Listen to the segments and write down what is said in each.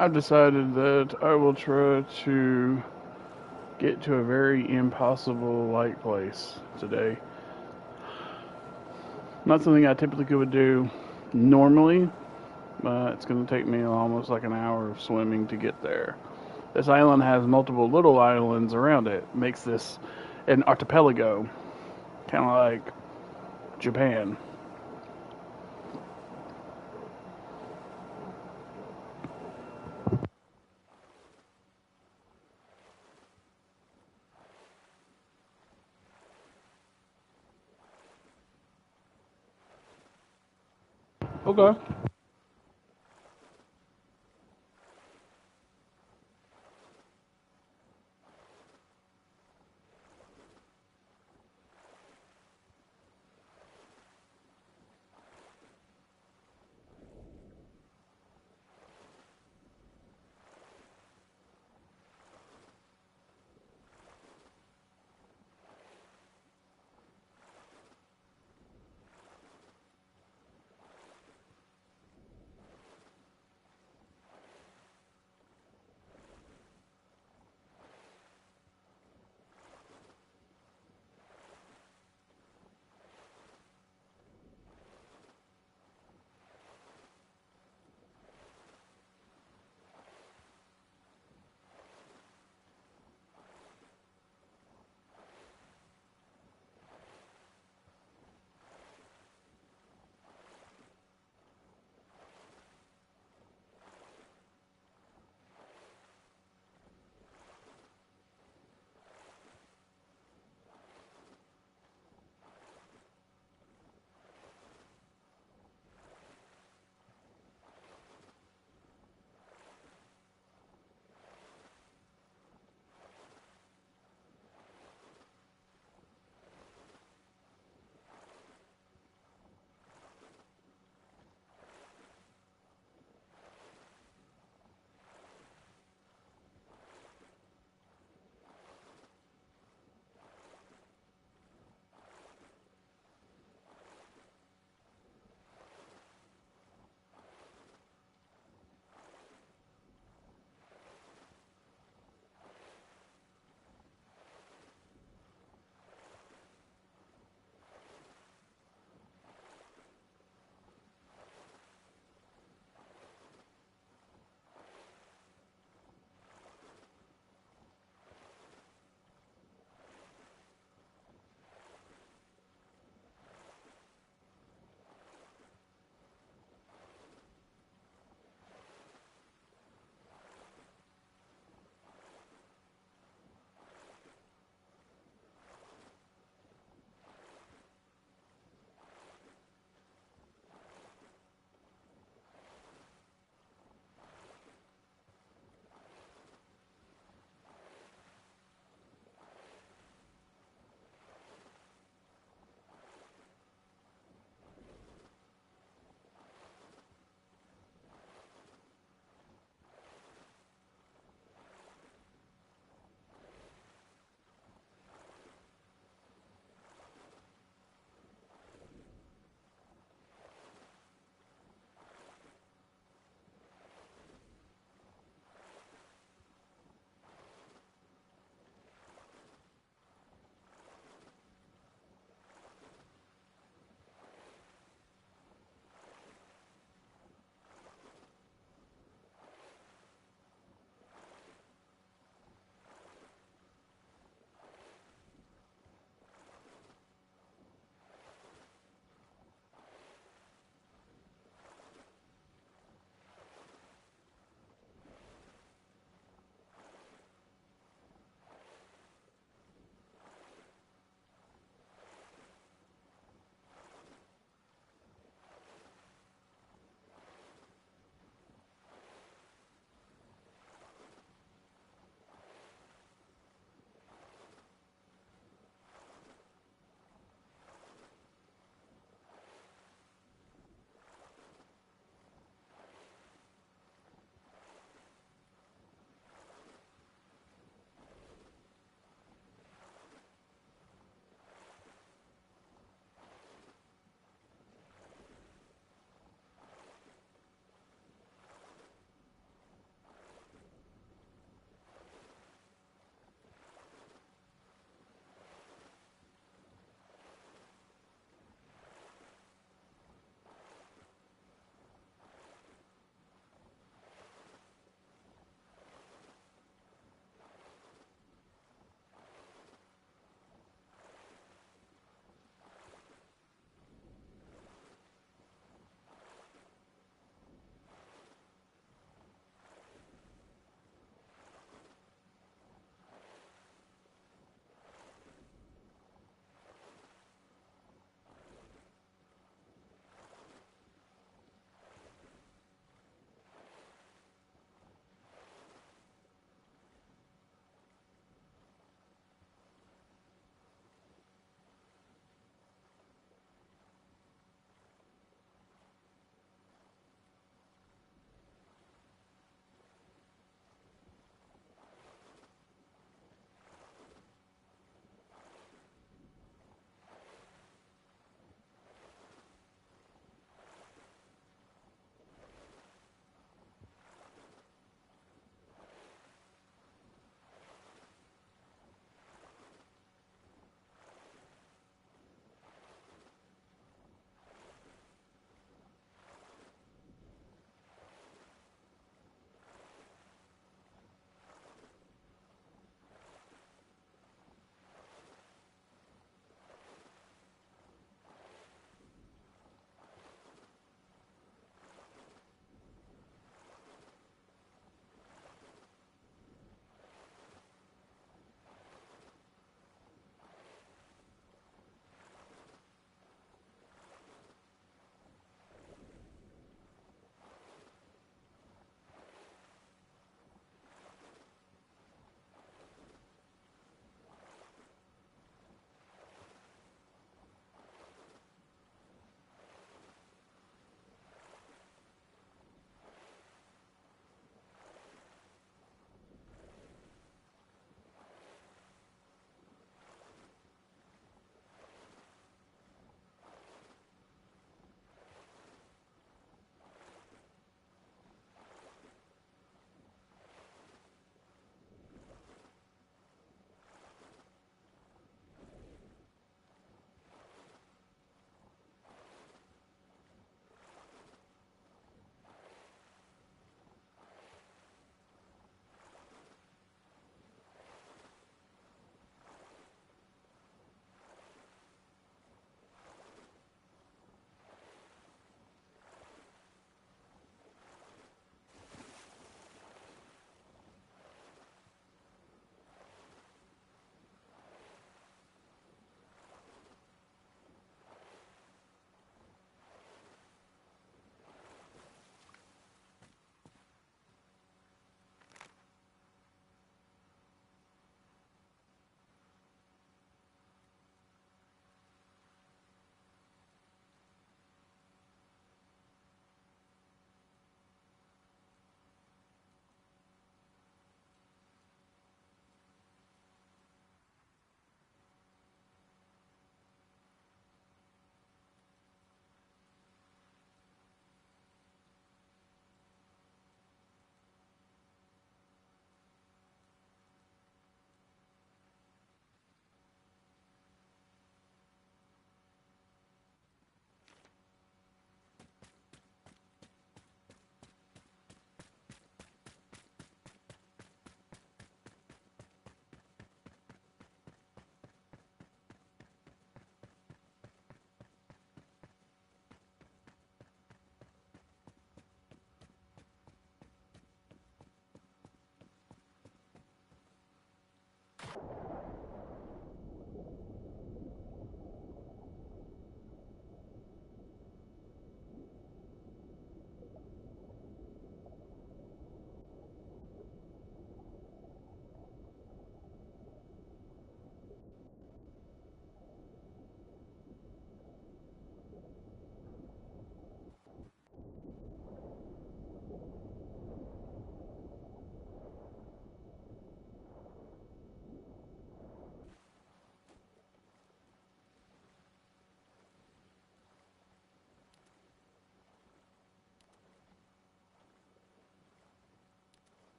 I've decided that I will try to get to a very impossible light place today. Not something I typically would do normally, but it's going to take me almost like an hour of swimming to get there. This island has multiple little islands around it. Makes this an archipelago, kind of like Japan. Okay.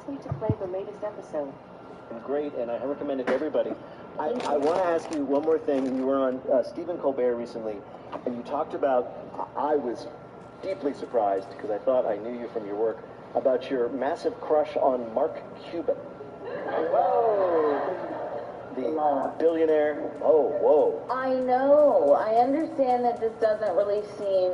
asked me to play the latest episode. Great, and I recommend it to everybody. I want to ask you one more thing. You were on Stephen Colbert recently, and you talked about, I was deeply surprised, because I thought I knew you from your work, about your massive crush on Mark Cuban. Whoa! The billionaire. Oh, whoa. I know. I understand that this doesn't really seem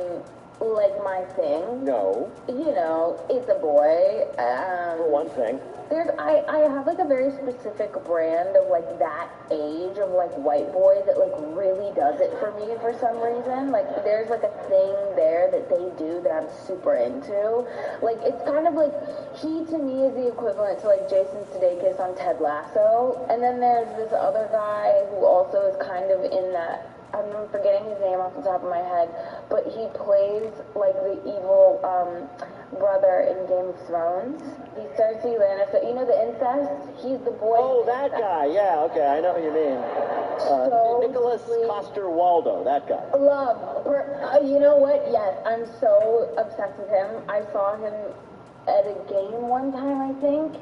like my thing. No. You know, it's a boy. For one thing. I have like a very specific brand of like that age of like white boy that like really does it for me for some reason. Like there's like a thing there that they do that I'm super into. Like it's kind of like he to me is the equivalent to like Jason Sudeikis on Ted Lasso. And then there's this other guy who also is kind of in that. I'm forgetting his name off the top of my head, but he plays like the evil brother in Game of Thrones. He's Cersei Lannister. You know the incest? He's the boy. Oh, that guy. Yeah, okay, I know who you mean. Nicholas Coster-Waldau, that guy. Love. You know what? Yes, I'm so obsessed with him. I saw him at a game one time, I think.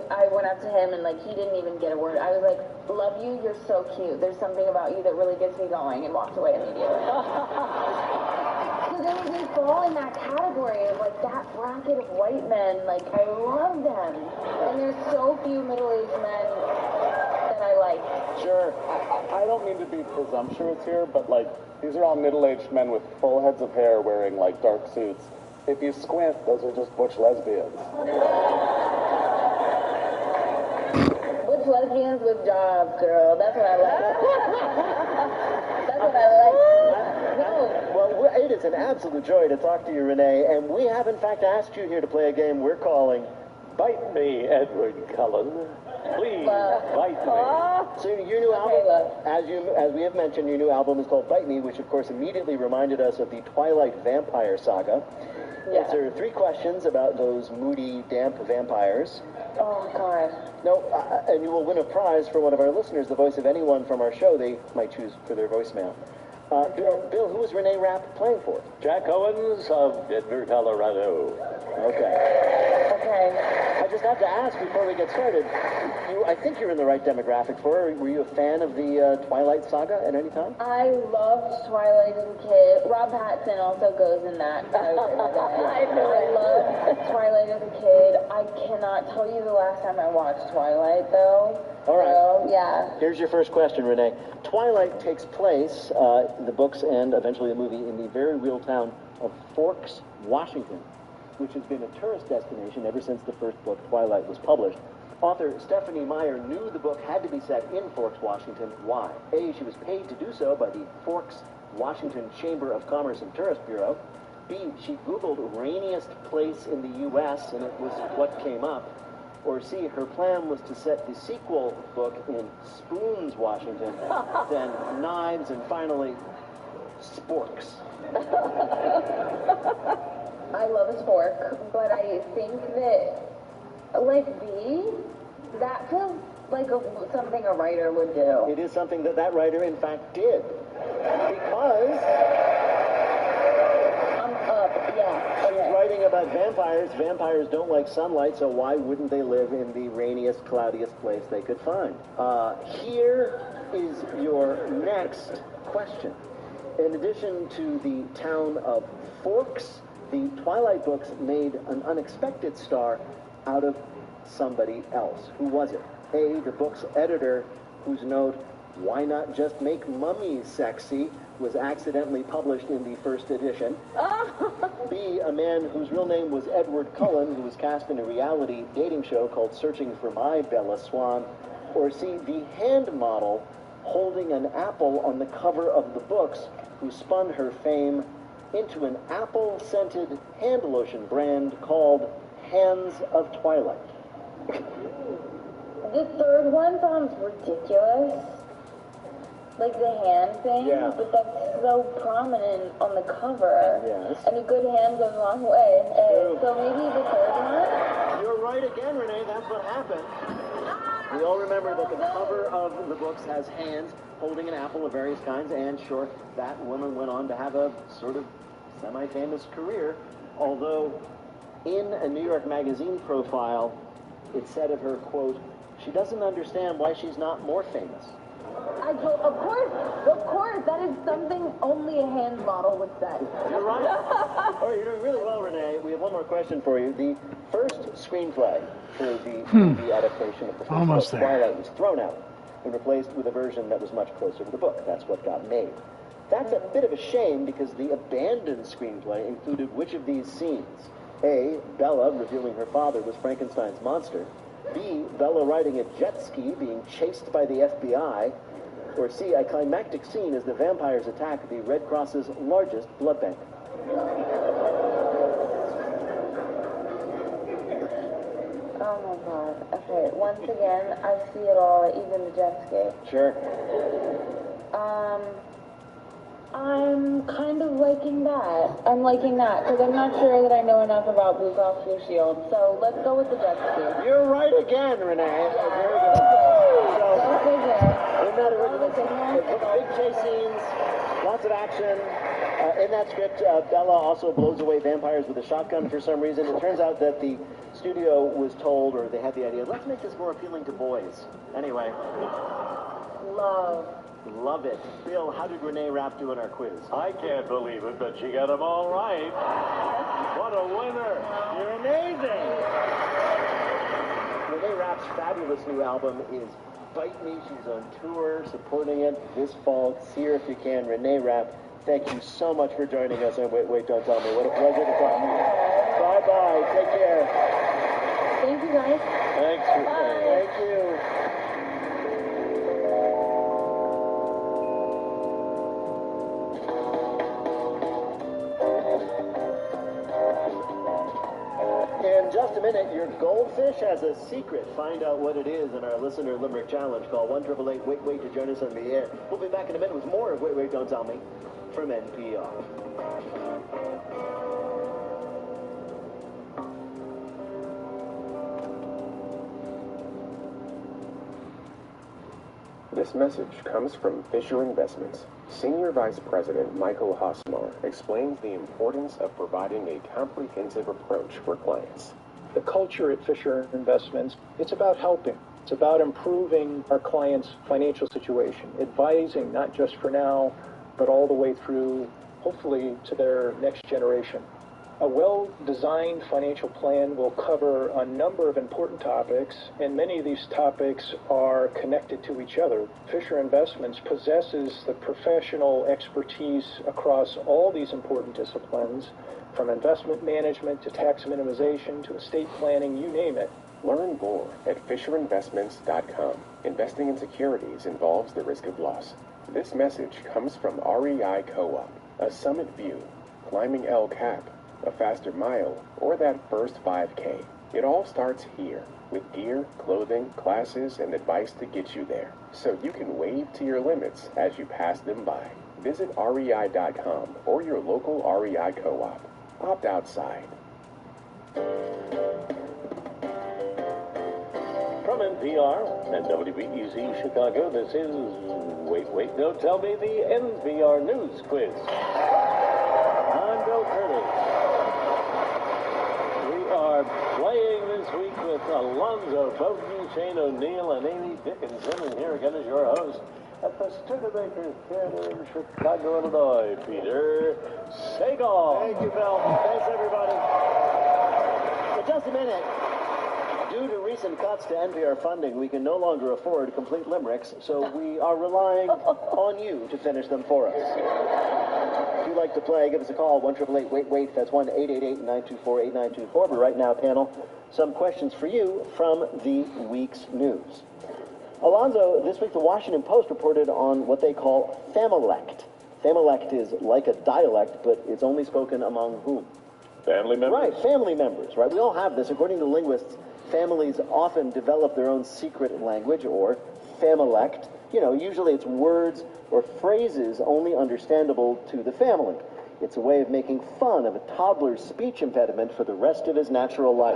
I went up to him and like he didn't even get a word. I was like, love you, you're so cute. There's something about you that really gets me going, and walked away immediately. So they fall in that category of like that bracket of white men. Like I love them. And there's so few middle-aged men that I like. Sure. I don't mean to be presumptuous here, but like these are all middle-aged men with full heads of hair wearing like dark suits. If you squint, those are just butch lesbians. Lesbians with jobs, girl. That's what I like. That's what I like. No. Well, it is an absolute joy to talk to you, Renee, and we have in fact asked you here to play a game we're calling Bite Me, Edward Cullen. Please, bite me. So your new album, as we have mentioned, your new album is called Bite Me, which of course immediately reminded us of the Twilight vampire saga. Yeah. Answer 3 questions about those moody, damp vampires. Oh, God. No, and you will win a prize for one of our listeners, the voice of anyone from our show they might choose for their voicemail. Bill, who is Renee Rapp playing for? Jack Owens of Denver, Colorado. Okay. I just have to ask before we get started, I think you're in the right demographic for her. Were you a fan of the Twilight saga at any time? I loved Twilight as a kid. Rob Pattinson also goes in that. I loved Twilight as a kid. I cannot tell you the last time I watched Twilight, though. All right. So, yeah. Here's your first question, Renee. Twilight takes place, the books and eventually the movie, in the very real town of Forks, Washington, which has been a tourist destination ever since the first book, Twilight, was published. Author Stephanie Meyer knew the book had to be set in Forks, Washington. Why? A, she was paid to do so by the Forks, Washington Chamber of Commerce and Tourist Bureau. B, she Googled rainiest place in the U.S., and it was what came up. Or C, her plan was to set the sequel book in Spoons, Washington, then Knives, and finally, Sporks. I love a spork, but I think that, like B, that feels like something a writer would do. It is something that writer, in fact, did. Because she's writing about vampires. Vampires don't like sunlight, so why wouldn't they live in the rainiest, cloudiest place they could find? Here is your next question. In addition to the town of Forks, the Twilight books made an unexpected star out of somebody else. Who was it? A, the book's editor, whose note, "Why not just make mummies sexy?" was accidentally published in the first edition. B, a man whose real name was Edward Cullen, who was cast in a reality dating show called Searching for My Bella Swan. Or C, the hand model holding an apple on the cover of the books, who spun her fame into an apple-scented hand lotion brand called Hands of Twilight. The third one sounds ridiculous. Like the hand thing, Yeah. but that's so prominent on the cover. Yes. And a good hand goes a long way. True. So maybe the third one? You're right again, Renee. That's what happened. We all remember that the cover of the books has hands holding an apple of various kinds, and sure, that woman went on to have a sort of semi-famous career, although In a New York Magazine profile, it said of her, quote, "She doesn't understand why she's not more famous." Of course, that is something only a hand model would say. You're right. All right, you're doing really well, Renee. We have one more question for you. The first screenplay for the adaptation of the first Almost book, there. Twilight, was thrown out and replaced with a version that was much closer to the book. That's what got made. That's a bit of a shame because the abandoned screenplay included which of these scenes? A, Bella revealing her father was Frankenstein's monster. B, Bella riding a jet ski being chased by the FBI. Or C, a climactic scene as the vampires attack the Red Cross's largest blood bank. Oh my god. Okay, once again, I see it all, even the jet ski. Sure. I'm kind of liking that. I'm liking that, because I'm not sure that I know enough about Blue Cross Blue Shield, so let's go with the jet ski. You're right again, Renee. Very good. So, in that original, big chase scenes, lots of action. In that script, Bella also blows away vampires with a shotgun for some reason. It turns out that the studio was told, or they had the idea, let's make this more appealing to boys. Anyway. Love it. Bill, how did Renee Rapp do in our quiz? I can't believe it, but she got them all right. What a winner. You're amazing. Renee Rapp's fabulous new album is Bite Me. She's on tour, supporting it this fall. See her if you can. Renee Rapp, thank you so much for joining us on Wait, Don't Tell Me. What a pleasure to talk to you. Bye-bye. Take care. Thank you, guys. Thanks. Thank you. In just a minute, your goldfish has a secret. Find out what it is in our Listener Limerick Challenge. Call 1-888-WAIT-WAIT to join us on the air. We'll be back in a minute with more of Wait, Don't Tell Me from NPR. This message comes from Fisher Investments. Senior Vice President Michael Hosmar explains the importance of providing a comprehensive approach for clients. The culture at Fisher Investments, it's about helping. It's about improving our clients' financial situation, advising not just for now, but all the way through, hopefully, to their next generation. A well-designed financial plan will cover a number of important topics, and many of these topics are connected to each other. Fisher Investments possesses the professional expertise across all these important disciplines, from investment management to tax minimization to estate planning, you name it. Learn more at FisherInvestments.com. Investing in securities involves the risk of loss. This message comes from REI Co-op, a summit view, climbing El Cap, a faster mile, or that first 5K. It all starts here, with gear, clothing, classes, and advice to get you there, so you can wave to your limits as you pass them by. Visit REI.com or your local REI Co-op. Opt outside. From NPR and WBEZ Chicago, this is Wait, Don't Tell Me, the NPR News Quiz. I'm Bill Curtis. We are playing this week with Alonzo Bogey, Shane O'Neill, and Amy Dickinson, and here again is your host at the Studebaker Theater in Chicago, Illinois, Peter Sagal. Thank you, Bill. Thanks, everybody. In just a minute, due to recent cuts to NPR funding, we can no longer afford complete limericks, so we are relying on you to finish them for us. If you'd like to play, give us a call, 1-888-WAIT-WAIT. That's 1-888-924-8924. But right now, panel, some questions for you from the week's news. Alonzo, this week the Washington Post reported on what they call familect. Familect is like a dialect, but it's only spoken among whom? Family members? Right, family members, right? We all have this. According to linguists, families often develop their own secret language, or familect. You know, usually it's words or phrases only understandable to the family. It's a way of making fun of a toddler's speech impediment for the rest of his natural life.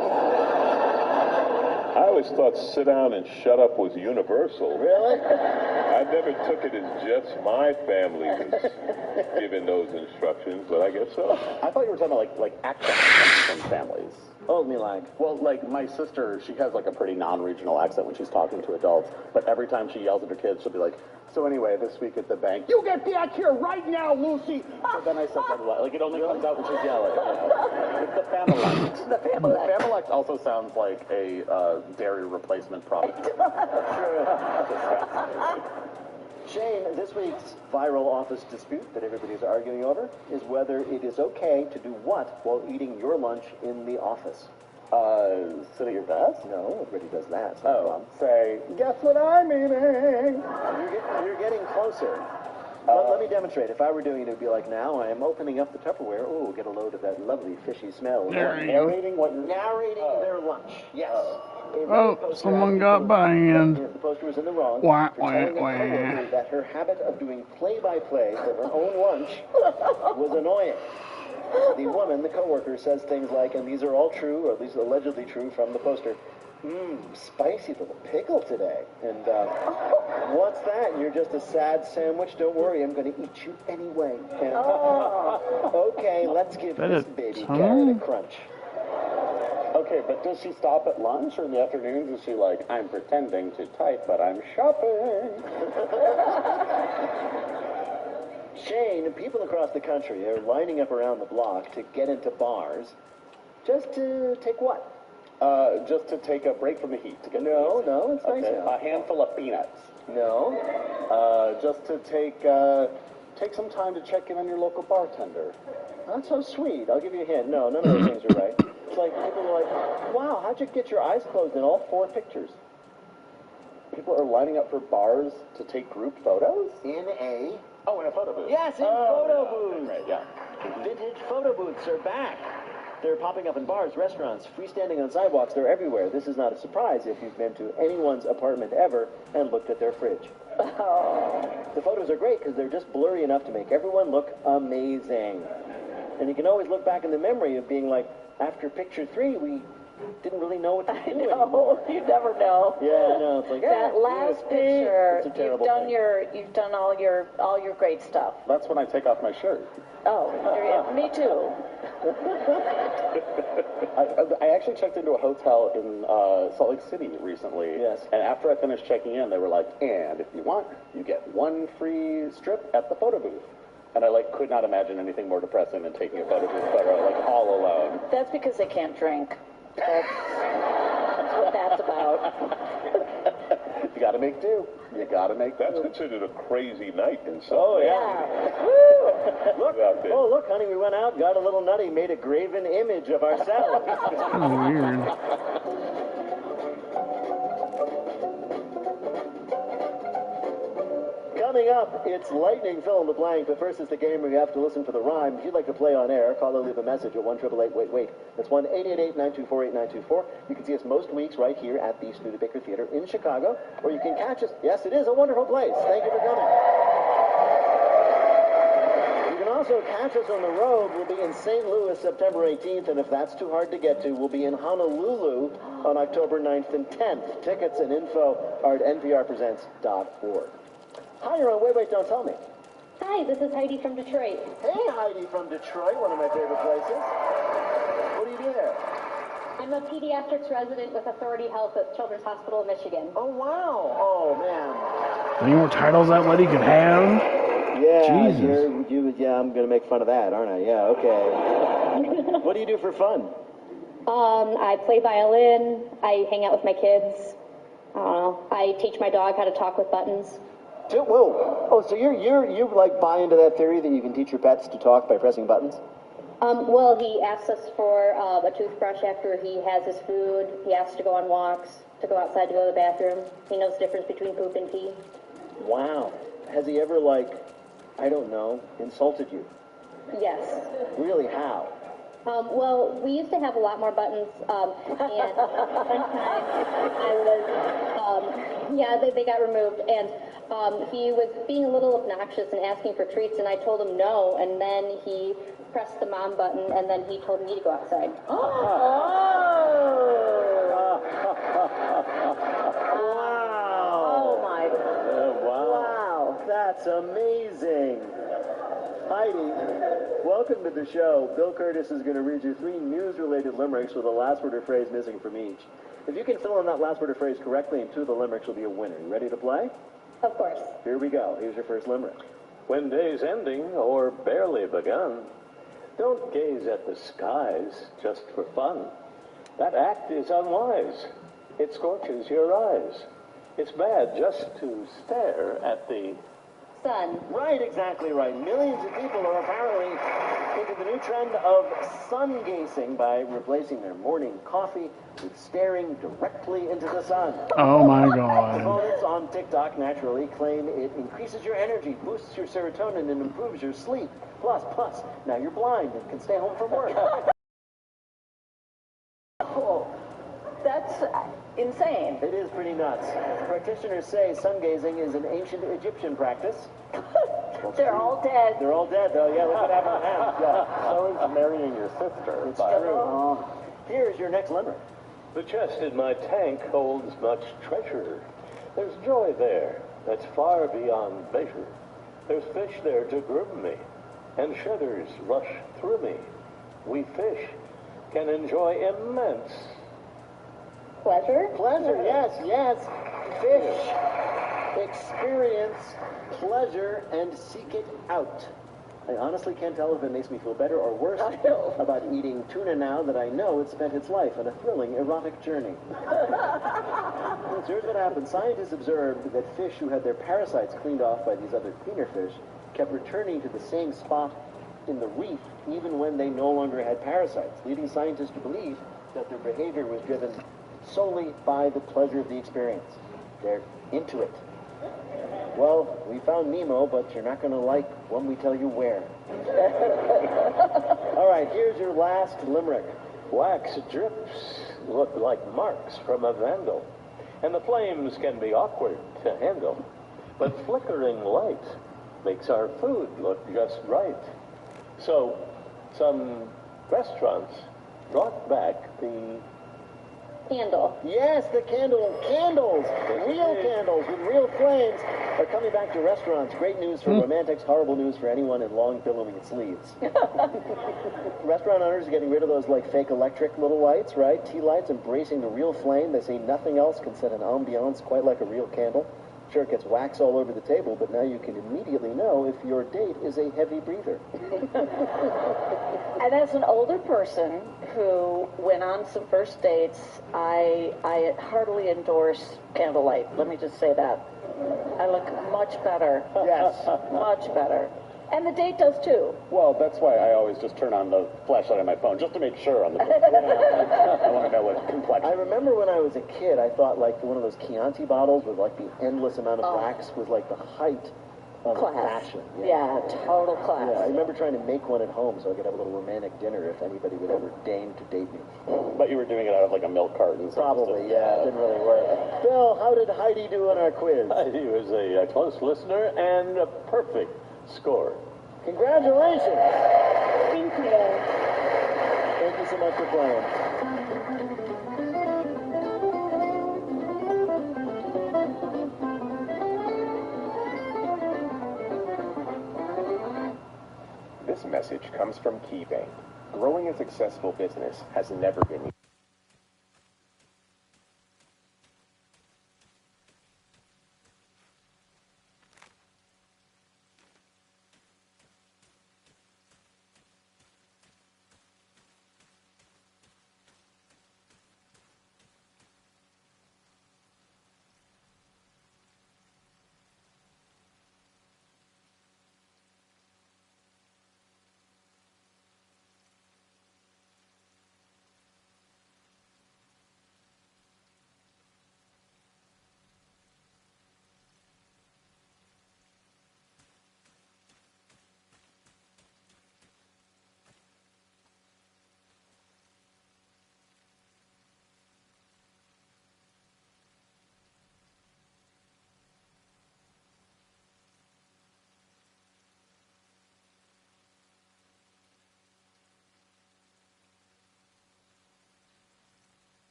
I always thought sit down and shut up was universal. Really? I never took it as just my family was giving those instructions, but I guess so. I thought you were talking about like accents from families. Oh, me like. Well, like, my sister, she has, like, a pretty non-regional accent when she's talking to adults, but every time she yells at her kids, she'll be like, so anyway, this week at the bank, you get back here right now, Lucy! So then I said, like, it only comes out when she's yelling. It's the Familect. The Familect. Familect also sounds like a dairy replacement product. Shane, this week's viral office dispute that everybody's arguing over is whether it is okay to do what while eating your lunch in the office. Sit at your desk? No, everybody does that. It's Say, guess what I'm eating? You're getting closer. Let me demonstrate. If I were doing it, it would be like, now I am opening up the Tupperware. Oh, get a load of that lovely fishy smell. Narrating what you're... Narrating their lunch. Yes. Oh, someone got banned. The poster was in the wrong Wah, for telling a wah, wah. coworker that her habit of doing play-by-play for her own lunch was annoying. The woman, the coworker, says things like, and these are all true, or at least allegedly true from the poster, spicy little pickle today. And what's that? You're just a sad sandwich. Don't worry, I'm going to eat you anyway. And, okay, let's give this baby carrot a crunch. Okay, but does she stop at lunch, or in the afternoons is she like, I'm pretending to type, but I'm shopping? Shane, people across the country are lining up around the block to get into bars just to take what? Just to take a break from the heat. To get No, it's nice okay. now. A handful of peanuts. No. Just to take some time to check in on your local bartender. That's so sweet. I'll give you a hint. No, none of those things are right. It's like people are like, wow, how'd you get your eyes closed in all 4 pictures? People are lining up for bars to take group photos? In a... Oh, in a photo booth. Yes, in photo booths. Right, yeah. Vintage photo booths are back. They're popping up in bars, restaurants, freestanding on sidewalks. They're everywhere. This is not a surprise if you've been to anyone's apartment ever and looked at their fridge. The photos are great because they're just blurry enough to make everyone look amazing. And you can always look back in the memory of being like, after picture 3, we didn't really know what to do anymore. You never know. Yeah, I know. It's like, That last picture, it's a terrible you've done all your great stuff. That's when I take off my shirt. Oh, me too. I actually checked into a hotel in Salt Lake City recently. Yes. And after I finished checking in, they were like, and if you want, you get 1 free strip at the photo booth. And I could not imagine anything more depressing than taking a photo booth photo all alone. That's because they can't drink. That's what that's about. You gotta make do. You gotta make do. That's considered a crazy night in Salt Oh, Lake. yeah. Look, honey, we went out, got a little nutty, made a graven image of ourselves. Weird. Coming up, it's lightning fill in the blank, but first it's the game where you have to listen for the rhyme. If you'd like to play on air, call or leave a message at 1-888-WAIT-WAIT. That's 1-888-924-8924. You can see us most weeks right here at the Studebaker Theater in Chicago, or you can catch us. Yes, it is a wonderful place. Thank you for coming. You can also catch us on the road. We'll be in St. Louis September 18th, and if that's too hard to get to, we'll be in Honolulu on October 9th and 10th. Tickets and info are at nprpresents.org. Hi, you're on Wait, Don't Tell Me. Hi, this is Heidi from Detroit. Hey, Heidi from Detroit, one of my favorite places. What do you do there? I'm a pediatrics resident with Authority Health at Children's Hospital of Michigan. Oh, wow. Oh, man. Any more titles that lady could have? Yeah, Jesus. yeah, I'm going to make fun of that, aren't I? Yeah, okay. What do you do for fun? I play violin. I hang out with my kids. I don't know. I teach my dog how to talk with buttons. Whoa. Oh, so you buy into that theory that you can teach your pets to talk by pressing buttons? Well, he asks us for a toothbrush after he has his food. He asks to go on walks, to go outside to go to the bathroom. He knows the difference between poop and pee. Wow. Has he ever, I don't know, insulted you? Yes. Really, how? Well, we used to have a lot more buttons, and one time I was, they got removed, and he was being a little obnoxious and asking for treats, and I told him no, and then he pressed the mom button, and then he told me to go outside. Wow. Oh, my. Wow. That's amazing. Heidi, welcome to the show. Bill Curtis is going to read you 3 news-related limericks with a last word or phrase missing from each. If you can fill in that last word or phrase correctly and 2 of the limericks will be a winner. You ready to play? Of course. Here we go. Here's your first limerick. When day's ending or barely begun, don't gaze at the skies just for fun. That act is unwise. It scorches your eyes. It's bad just to stare at the Sun. Right, exactly right. Millions of people are apparently into the new trend of sun gazing by replacing their morning coffee with staring directly into the sun. Oh my God. Opponents on TikTok naturally claim it increases your energy, boosts your serotonin, and improves your sleep. Plus, now you're blind and can stay home from work. Oh, that's insane. It is pretty nuts. Practitioners say sun gazing is an ancient Egyptian practice. They're all dead. They're all dead, though. Yeah, look what happened to them. Yeah. So is marrying your sister. It's true. Here's your next limerick. The chest in my tank holds much treasure. There's joy there that's far beyond measure. There's fish there to groom me, and shudders rush through me. We fish can enjoy immense Pleasure? Pleasure, yes. Fish. Experience pleasure and seek it out. I honestly can't tell if it makes me feel better or worse about eating tuna now that I know it spent its life on a thrilling erotic journey. Here's what happened. Scientists observed that fish who had their parasites cleaned off by these other cleaner fish kept returning to the same spot in the reef even when they no longer had parasites, leading scientists to believe that their behavior was driven solely by the pleasure of the experience. They're into it. Well, we found Nemo, but you're not going to like when we tell you where. All right, here's your last limerick. wax drips look like marks from a vandal, and the flames can be awkward to handle. But flickering light makes our food look just right. So, some restaurants brought back the Candle. Yes, the candles, real candles with real flames are coming back to restaurants. Great news for romantics, horrible news for anyone in long billowing sleeves. Restaurant owners are getting rid of those like fake electric little lights, right? Tea lights, embracing the real flame. They say nothing else can set an ambiance quite like a real candle. Sure, it gets wax all over the table, but now you can immediately know if your date is a heavy breather. And as an older person who went on some first dates, I heartily endorse candlelight. Let me just say that. I look much better. Yes. Much better. And the date does too. Well, that's why I always just turn on the flashlight on my phone, just to make sure on the I want to know what complexion. I remember when I was a kid, I thought like one of those Chianti bottles with like the endless amount of wax was like the height of Class. fashion. Yeah, total class. Yeah, I remember trying to make one at home so I could have a little romantic dinner if anybody would ever deign to date me. But you were doing it out of like a milk carton. So Probably, yeah, it didn't really work. Phil, how did Heidi do on our quiz? He was a close listener and a perfect score. Congratulations! Thank you. Thank you so much for playing. This message comes from KeyBank. Growing a successful business has never been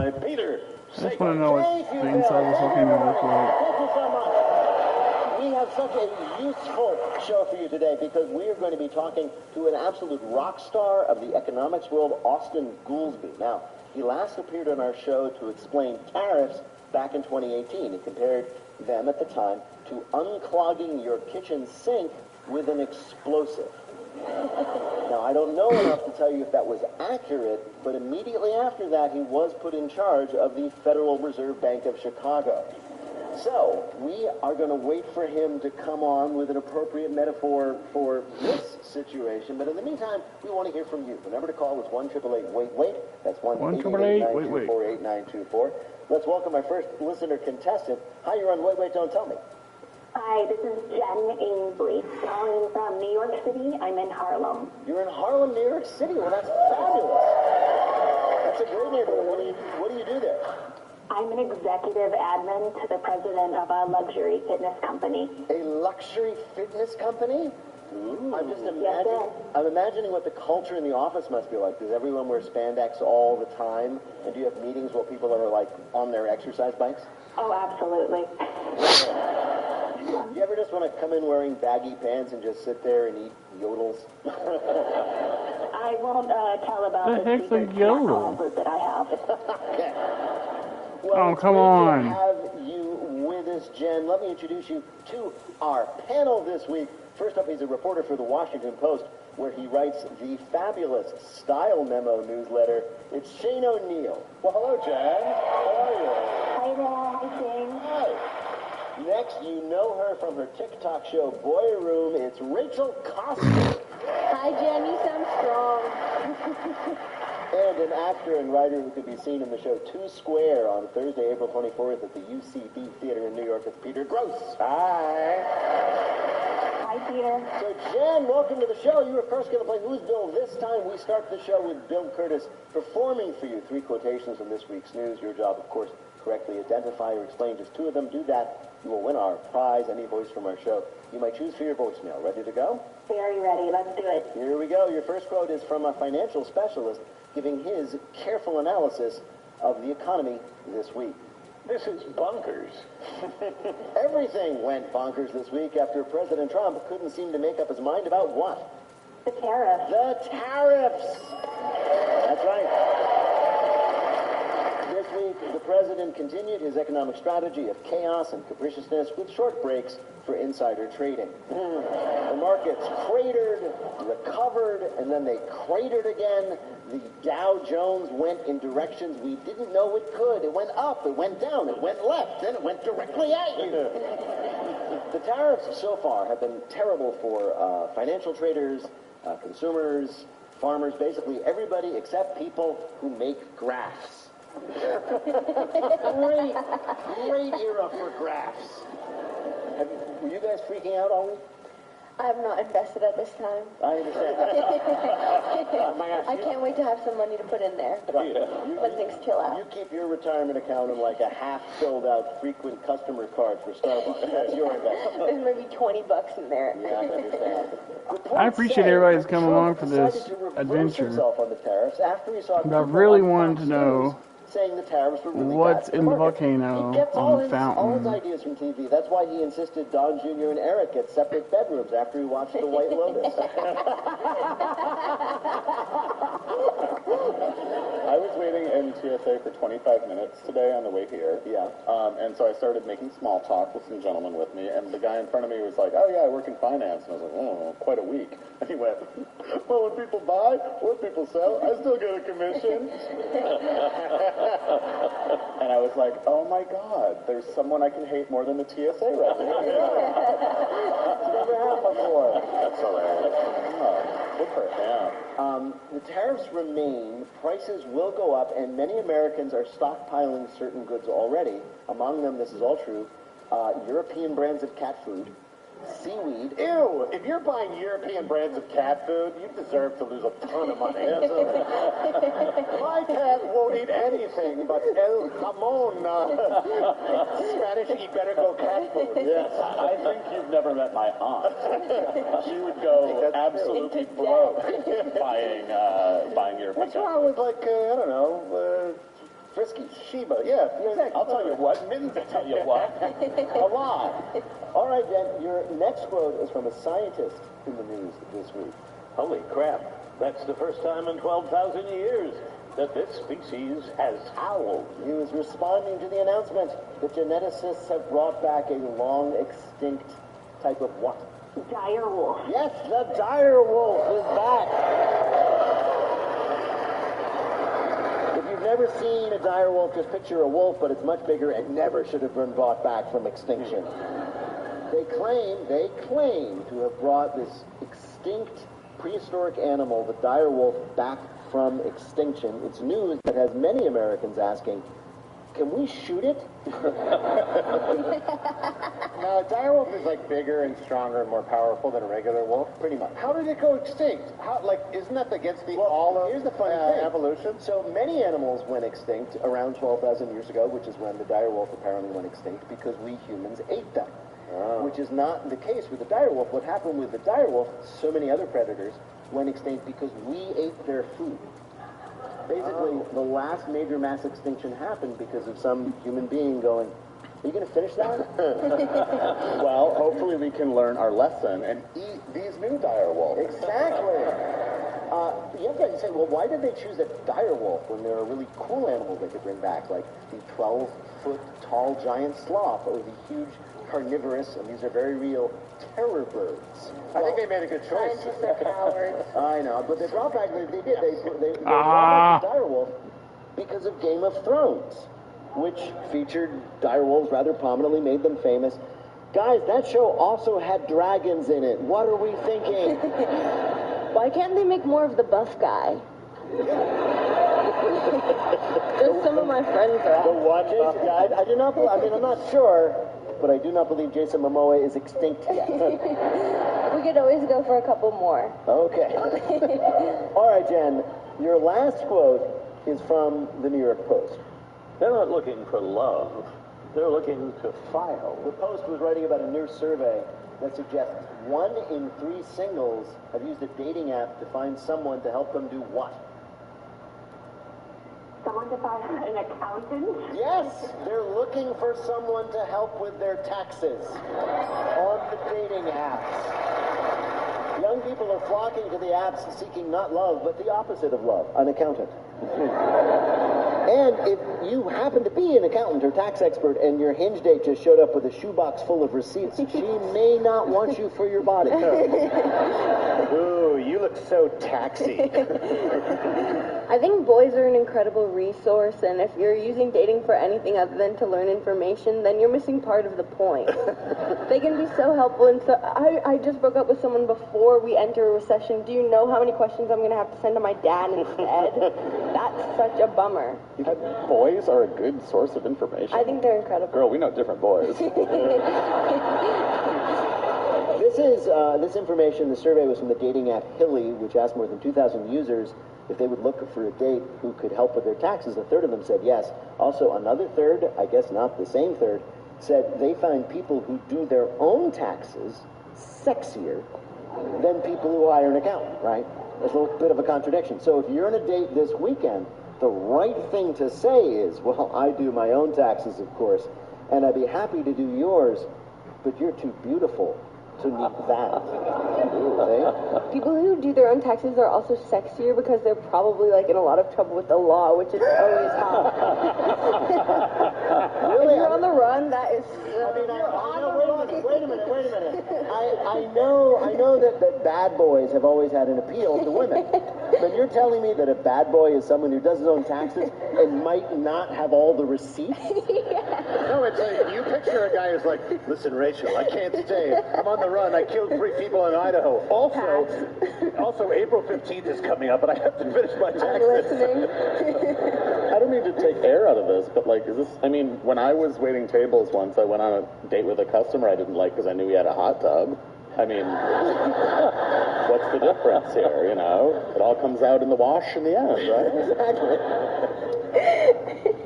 Peter, I just want to know what the inside of this volcano looks like. Thank you so much. We have such a useful show for you today because we are going to be talking to an absolute rock star of the economics world, Austin Goolsbee. Now, he last appeared on our show to explain tariffs back in 2018. He compared them at the time to unclogging your kitchen sink with an explosive. Now, I don't know enough to tell you if that was accurate, but immediately after that, he was put in charge of the Federal Reserve Bank of Chicago. So, we are going to wait for him to come on with an appropriate metaphor for this situation, but in the meantime, we want to hear from you. The number to call is 1-888-WAIT-WAIT. That's 1-888-924-8924. Let's welcome our first listener contestant. Hi, you're on Wait, Wait, Don't Tell Me. Hi, this is Jen Ainsley, calling from New York City. I'm in Harlem. You're in Harlem, New York City. Well, that's fabulous. That's a great neighborhood. What do you do there? I'm an executive admin to the president of a luxury fitness company. A luxury fitness company? Ooh. I'm imagining what the culture in the office must be like. Does everyone wear spandex all the time? And do you have meetings where people are like on their exercise bikes? Oh, absolutely. You ever just want to come in wearing baggy pants and just sit there and eat yodels? I won't tell about the heck's a yodel that I have. Okay. Well, come on. To have you with us, Jen. Let me introduce you to our panel this week. First up, he's a reporter for the Washington Post, where he writes the fabulous Style Memo newsletter. It's Shane O'Neill. Well, hello, Jen. How are you? Hi there, hi Shane. Hi. Next, you know her from her TikTok show, Boy Room. It's Rachel Costa. Hi, Jen. You sound strong. And an actor and writer who could be seen in the show Two Square on Thursday, April 24th at the UCB Theater in New York. It's Peter Gross. Hi. Hi, Peter. So, Jen, welcome to the show. You were first going to play Who's Bill this time. We start the show with Bill Curtis performing for you 3 quotations from this week's news. Your job, of course, correctly identify or explain just 2 of them. Do that. You will win our prize, any voice from our show. You might choose for your voicemail. Ready to go? Very ready. Let's do it. Here we go. Your first quote is from a financial specialist giving his careful analysis of the economy this week. This is bonkers. Everything went bonkers this week after President Trump couldn't seem to make up his mind about what? The tariffs. The tariffs! That's right. This week, the president continued his economic strategy of chaos and capriciousness with short breaks for insider trading. The markets cratered, recovered, and then they cratered again. The Dow Jones went in directions we didn't know it could. It went up, it went down, it went left, then it went directly at you. The tariffs so far have been terrible for financial traders, consumers, farmers, basically everybody except people who make graphs. Great era for graphs. Were you guys freaking out all week? I'm not invested at this time. I understand. I can't wait to have some money to put in there when things chill out. You keep your retirement account in like a half-filled-out frequent customer card for Starbucks. That's your investment. There's maybe $20 in there. Yeah, I understand. I appreciate everybody's coming along for this adventure. But I really wanted to know saying the tariffs were really what's bad in the volcano he gets on all the his fountain. ideas from TV. That's why he insisted Don Jr. and Eric get separate bedrooms after he watched The White Lotus. I was waiting in TSA for 25 minutes today on the way here. Yeah. And so I started making small talk with some gentlemen with me, and the guy in front of me was like, "Oh yeah, I work in finance." And I was like, "Oh, quite a week." And he went, "Well, when people buy, when people sell, I still get a commission." And I was like, "Oh my God, there's someone I can hate more than the TSA right now." Never happened before. That's hilarious. Oh, good for him. The tariffs remain, prices will go up, and many Americans are stockpiling certain goods already. Among them, this is all true, European brands of cat food, seaweed. Ew! If you're buying European brands of cat food, you deserve to lose a ton of money. My cat won't eat anything but El Jamon. Spanish, eat better go cat food. Yes, I think you've never met my aunt. She would go absolutely broke buying European What's cat wrong with, like, I don't know, Frisky, Sheba, yeah, exactly. I'll tell you what, Mittens will tell you what. A lot. All right, Jen, your next quote is from a scientist in the news this week. Holy crap. That's the first time in 12,000 years that this species has howled. He was responding to the announcement that geneticists have brought back a long extinct type of what? Dire wolf. Yes, the dire wolf is back. If you've never seen a dire wolf, just picture a wolf, but it's much bigger and never should have been brought back from extinction. They claim to have brought this extinct prehistoric animal, the dire wolf, back from extinction. It's news that has many Americans asking, can we shoot it? No, a dire wolf is like bigger and stronger and more powerful than a regular wolf. Pretty much. How did it go extinct? How, like, isn't that against the Here's the funny thing. evolution? So many animals went extinct around 12,000 years ago, which is when the dire wolf apparently went extinct, because we humans ate them. Which is not the case with the dire wolf. What happened with the dire wolf, so many other predators, went extinct because we ate their food. Basically, the last major mass extinction happened because of some human being going, are you going to finish that? Well, hopefully we can learn our lesson and eat these new dire wolves. Exactly. You have to say, well, why did they choose a dire wolf when there are really cool animals they could bring back, like the 12-foot tall giant sloth or the huge carnivorous, and these are very real, terror birds? I think they made a good choice. Scientists are cowards. I know, but they brought back, they did, they brought back the dire wolf because of Game of Thrones, which featured dire wolves rather prominently, made them famous. Guys, that show also had dragons in it. What are we thinking? Why can't they make more of the buff guy? Just some of my friends are. The what buff guy? I do not. I mean, I'm not sure, but I do not believe Jason Momoa is extinct yet. We could always go for a couple more. Okay. All right, Jen. Your last quote is from the New York Post. They're not looking for love. They're looking to file. The Post was writing about a new survey that suggests 1 in 3 singles have used a dating app to find someone to help them do what? Someone to find an accountant? Yes, they're looking for someone to help with their taxes on the dating apps. Young people are flocking to the apps seeking not love, but the opposite of love, an accountant. And if you happen to be an accountant or tax expert and your Hinge date just showed up with a shoebox full of receipts, she may not want you for your body. Ooh, you look so taxy. I think boys are an incredible resource, and if you're using dating for anything other than to learn information, then you're missing part of the point. They can be so helpful, and so I just broke up with someone before we enter a recession. Do you know how many questions I'm going to have to send to my dad instead? That's such a bummer. You think boys are a good source of information? I think they're incredible. Girl, we know different boys. This information, the survey was from the dating app Hilly, which asked more than 2,000 users if they would look for a date who could help with their taxes. A third of them said yes. Also, another third, I guess not the same third, said they find people who do their own taxes sexier than people who hire an accountant, right? There's a little bit of a contradiction. So if you're on a date this weekend, the right thing to say is, well, I do my own taxes, of course, and I'd be happy to do yours, but you're too beautiful to need that. People who do their own taxes are also sexier because they're probably like in a lot of trouble with the law, which is always hot. Really? If you're on the run, that is. Wait a minute. I know that bad boys have always had an appeal to women. But you're telling me that a bad boy is someone who does his own taxes and might not have all the receipts? No, it's like, you picture a guy who's like, listen, Rachel, I can't stay. I'm on the run. I killed 3 people in Idaho. Also, April 15th is coming up, and I have to finish my taxes. I don't mean to take air out of this, but like, is this, I mean, when I was waiting tables once, I went on a date with a customer I didn't like because I knew he had a hot tub. I mean, what's the difference here, you know? It all comes out in the wash in the end, right? Exactly.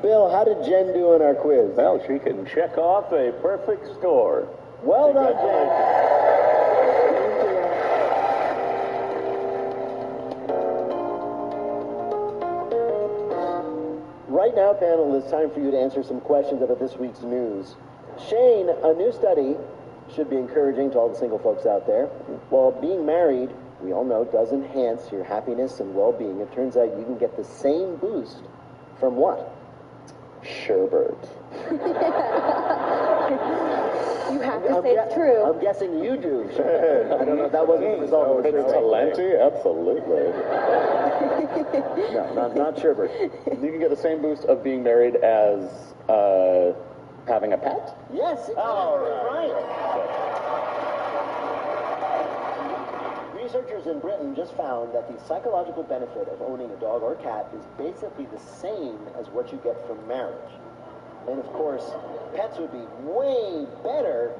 Bill, how did Jen do on our quiz? Well, she can check off a perfect score. Well done, Jen. Right now, panel, it's time for you to answer some questions about this week's news. Shane, a new study should be encouraging to all the single folks out there. While being married, we all know, does enhance your happiness and well-being. It turns out you can get the same boost from what? Sherbert. You have to say it's true. I'm guessing you do. I don't know if that wasn't the result of the survey. Talenti? Absolutely. No, not Sherbert. You can get the same boost of being married as having a pet? Yes, exactly. Right. Researchers in Britain just found that the psychological benefit of owning a dog or cat is basically the same as what you get from marriage. And of course, pets would be way better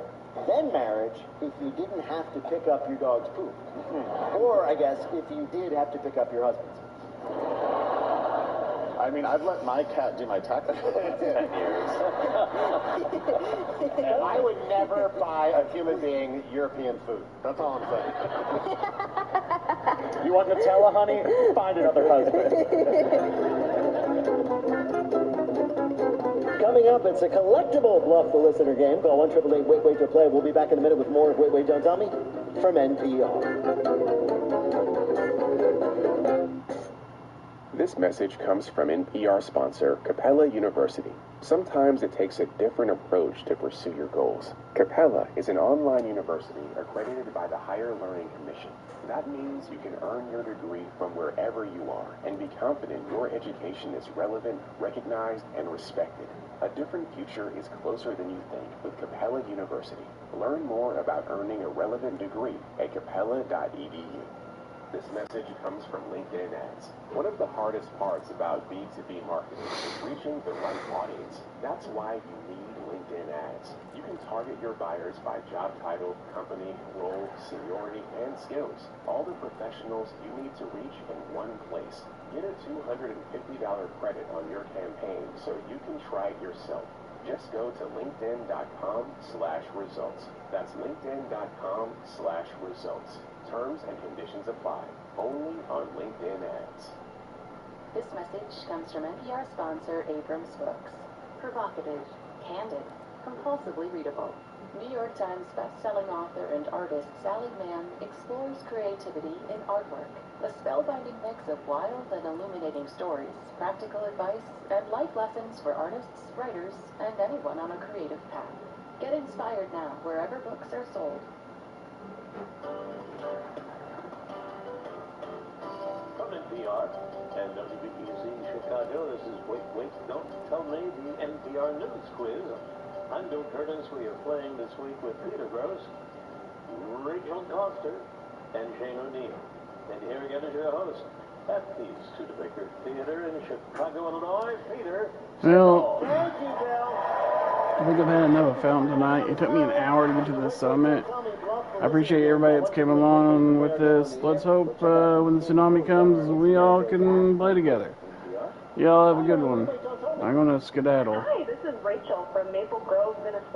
than marriage if you didn't have to pick up your dog's poop. Or, I guess, if you did have to pick up your husband's. I mean, I've let my cat do my taco for 10 years. I would never buy a human being European food. That's all I'm saying. You want Nutella, honey? Find another husband. Coming up, it's a collectible Bluff the Listener game. Call 1-888-WAIT-WAIT-TO-PLAY. We'll be back in a minute with more of Wait, Wait, Don't Tell Me from NPR. This message comes from NPR sponsor Capella University. Sometimes it takes a different approach to pursue your goals. Capella is an online university accredited by the Higher Learning Commission. That means you can earn your degree from wherever you are and be confident your education is relevant, recognized, and respected. A different future is closer than you think with Capella University. Learn more about earning a relevant degree at capella.edu. This message comes from LinkedIn ads. One of the hardest parts about B2B marketing is reaching the right audience. That's why you need LinkedIn ads. You can target your buyers by job title, company, role, seniority, and skills. All the professionals you need to reach in one place. Get a $250 credit on your campaign so you can try it yourself. Just go to linkedin.com/results. That's linkedin.com/results. Terms and conditions apply. Only on LinkedIn ads. This message comes from NPR sponsor Abrams Books. Provocative, candid, compulsively readable. New York Times best-selling author and artist Sally Mann explores creativity in artwork. A spellbinding mix of wild and illuminating stories, practical advice, and life lessons for artists, writers, and anyone on a creative path. Get inspired now wherever books are sold. From NPR and WBEZ Chicago, this is Wait, Wait, Don't Tell Me, the NPR News Quiz. I'm Bill Curtis. We are playing this week with Peter Gross, Rachel Coster, and Shane O'Neill. And here again is your host at the Studebaker Theater in Chicago, Illinois, Peter. Well, Thank you, Bill. I think I've had enough of fountain tonight. It took me an hour to get to the summit. I appreciate everybody that's came along with this. Let's hope when the tsunami comes, we all can play together. Y'all have a good one. I'm going to skedaddle. Hi, this is Rachel from Maple Grove, Minnesota.